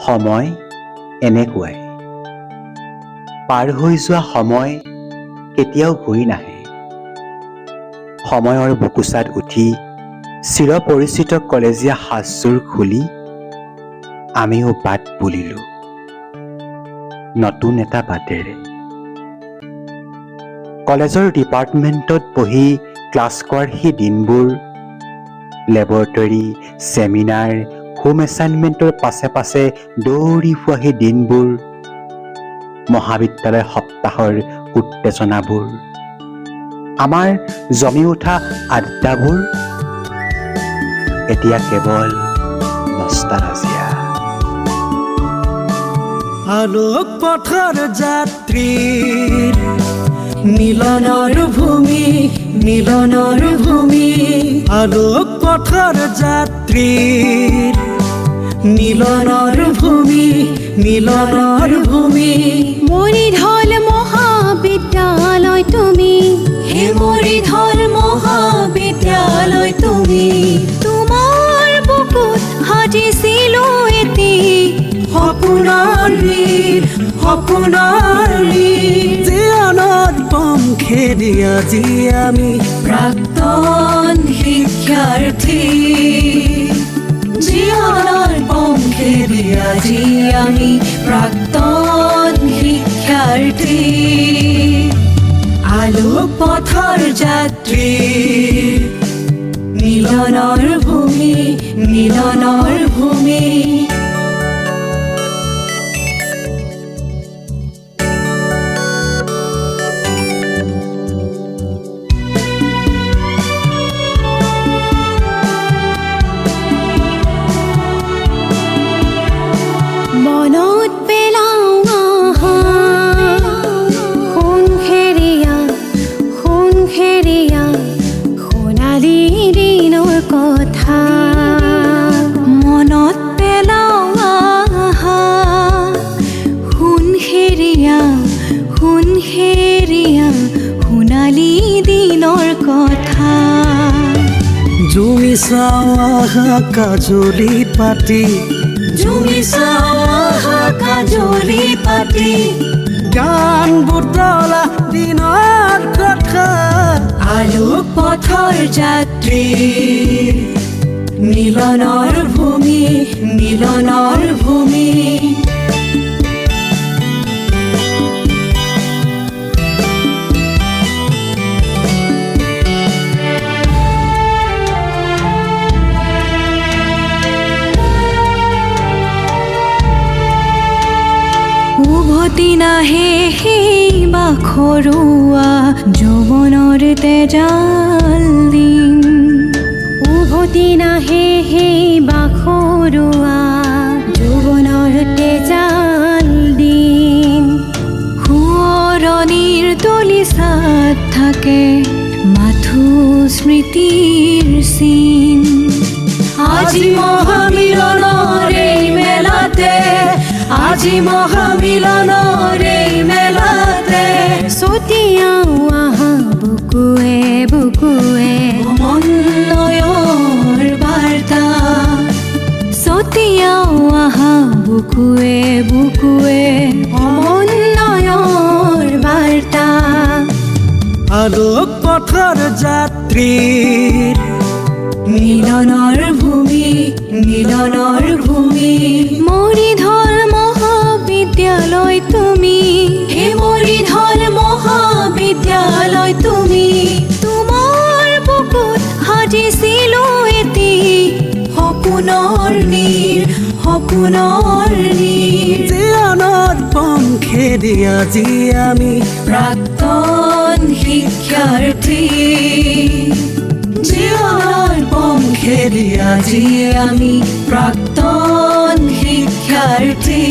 সময় এনেকুৱাই পাৰ হৈ যোৱা সময় কেতিয়াও ঘূৰি নাহে। সময়ৰ বুকুচাত উঠি চিৰপৰিচিত কলেজীয়া সাজযোৰ খুলি আমিও বাট বুলিলো নতুন এটা বাটেৰে। কলেজৰ ডিপাৰ্টমেণ্টত বহি ক্লাছ কৰাৰ সেই দিনবোৰ, লেবৰেটৰী, ছেমিনাৰ, হোম এছাইনমেণ্টৰ পাছে পাছে দৌৰি ফুৰা সেই দিনবোৰ, মহাবিদ্যালয় সপ্তাহৰ উত্তেজনাবোৰ, আমাৰ জমি উঠা আড্ডাবোৰ এতিয়া কেৱল নষ্টালজিয়া। আলোক পথৰ যাত্ৰীৰ মিলনৰ ভূমি, মিলনৰ ভূমি। আলোক পথৰ যাত্ৰীৰ মিলনৰ ভূমি, মিলনৰ ভূমি। মৰিধল মহাবিদ্যালয় তুমি, হে মৰিধল মহাবিদ্যালয় তুমি। তোমাৰ বুকুত সাজিছিলো এটি সপোনৰ নীৰ, সপোনৰ নীৰ। জীৱনৰ পংখেদি আজি আমি প্ৰাক্তন শিক্ষাৰ্থী। জীৱনৰ পংখেদি আজি আমি প্ৰাক্তন শিক্ষাৰ্থী। আলোক পথৰ যাত্ৰী মিলনৰ ভূমি, মিলনৰ ভূমি। মনত পেলাও আহা সোণখেৰীয়া, সোণখেৰীয়া সোণালী দিনৰ কথা। মনত পেলাও আহা সোণখেৰীয়া, সোণখেৰীয়া সোণালী দিনৰ কথা। জুমি চাওঁ আহা কাজলি পাতি, জুমি চাওঁ আহা কাজলি পাতি। গান বুটলা দিনৰ কথা। আলোক পথৰ যাত্ৰী মিলনৰ ভূমি, মিলনৰ ভূমি। উভতি নাহে সেই বাখৰুৱা যৌৱনৰ তেজাল দিন। উভতি নাহে সেই বাখৰুৱা যৌৱনৰ তেজাল দিন। সোঁৱৰণিৰ দলিচাত থাকে মাথো স্মৃতিৰ চিন। আজি মহামিলনৰ এই মেলাতে, আজি মহামিলনৰ এই মেলাতে ছটিয়াও আহা বুকুৱে বুকুৱে সমন্বয়ৰ বাৰ্তা। ছটিয়াও আহা বুকুৱে বুকুৱে সমন্বয়ৰ বাৰ্তা। আলোক পথৰ যাত্ৰীৰ মিলনৰ ভূমি, মিলনৰ ভূমি। মৰিধল মহাবিদ্যালয় তুমি, হে মৰিধল মহাবিদ্যালয় তুমি। তোমাৰ বুকুত সাজিছিলো এটি সপোনৰ নীৰ, সপোনৰ নীৰ। জীৱনৰ পংখেদি আজি আমি প্ৰাক্তন শিক্ষাৰ্থী। জীৱনৰ পংখেদি আজি আমি প্ৰাক্তন শিক্ষাৰ্থী।